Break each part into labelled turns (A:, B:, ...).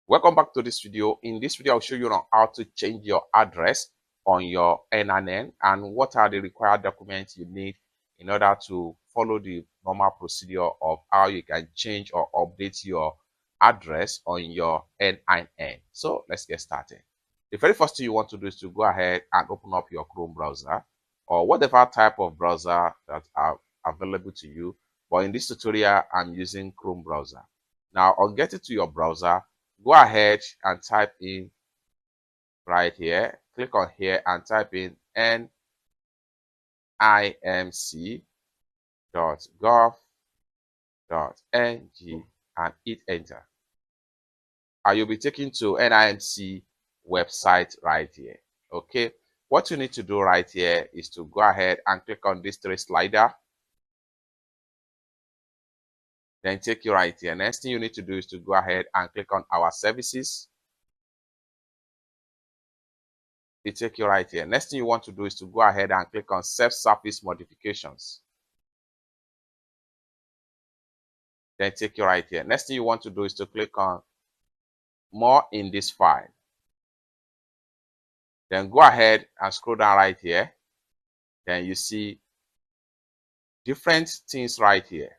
A: Welcome back to this video. In this video, I'll show you on how to change your address on your NIN and what are the required documents you need in order to follow the normal procedure of how you can change or update your address on your NIN. So let's get started. The very first thing you want to do is to go ahead and open up your Chrome browser or whatever type of browser that are available to you. But in this tutorial, I'm using Chrome browser. Now, on getting to your browser, go ahead and type in right here, click on here and type in nimc.gov.ng and hit enter. And you'll be taken to NIMC website right here. Okay, what you need to do right here is to go ahead and click on this three slider. Then take you right here. Next thing you need to do is to go ahead and click on our services. It take you right here. Next thing you want to do is to go ahead and click on self-service modifications. Then take you right here. Next thing you want to do is to click on more in this file. Then go ahead and scroll down right here. Then you see different things right here.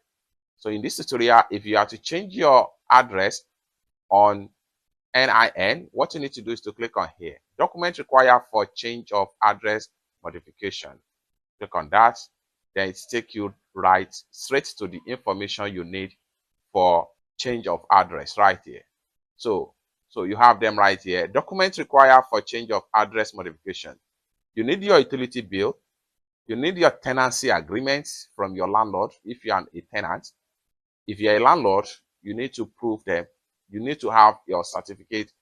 A: So in this tutorial, if you have to change your address on NIN, what you need to do is to click on here. Document required for change of address modification. Click on that. Then it takes you right straight to the information you need for change of address right here. So you have them right here. Documents required for change of address modification. You need your utility bill. You need your tenancy agreements from your landlord if you are a tenant. If you're a landlord, you need to prove them. You need to have your certificate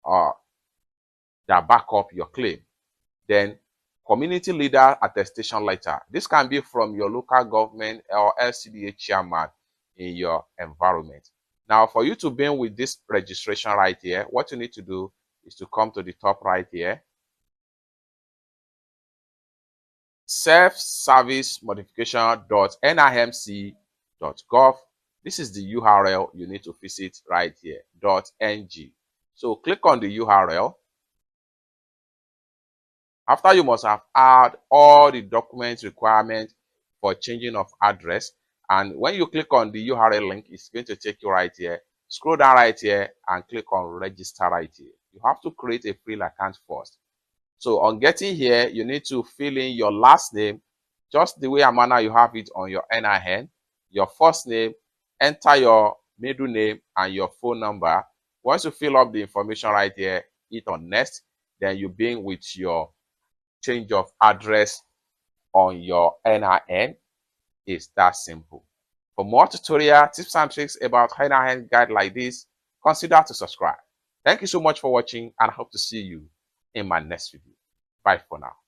A: that back up your claim. Then community leader attestation letter. This can be from your local government or LCDA chairman in your environment. Now, for you to begin with this registration right here, what you need to do is to come to the top right here. Self-Service Modification.nimc.gov. This is the URL you need to visit right here, .ng. So click on the URL. After you must have add all the document requirements for changing of address. And when you click on the URL link, it's going to take you right here. Scroll down right here and click on register right here. You have to create a free account first. So on getting here, you need to fill in your last name, just the way and manner you have it on your NIN, your first name, enter your middle name and your phone number. Once you fill up the information right here, hit on next, then you begin with your change of address on your NIN. It's that simple. For more tutorial tips and tricks about NIN guide like this, consider to subscribe. Thank you so much for watching and I hope to see you in my next video. Bye for now.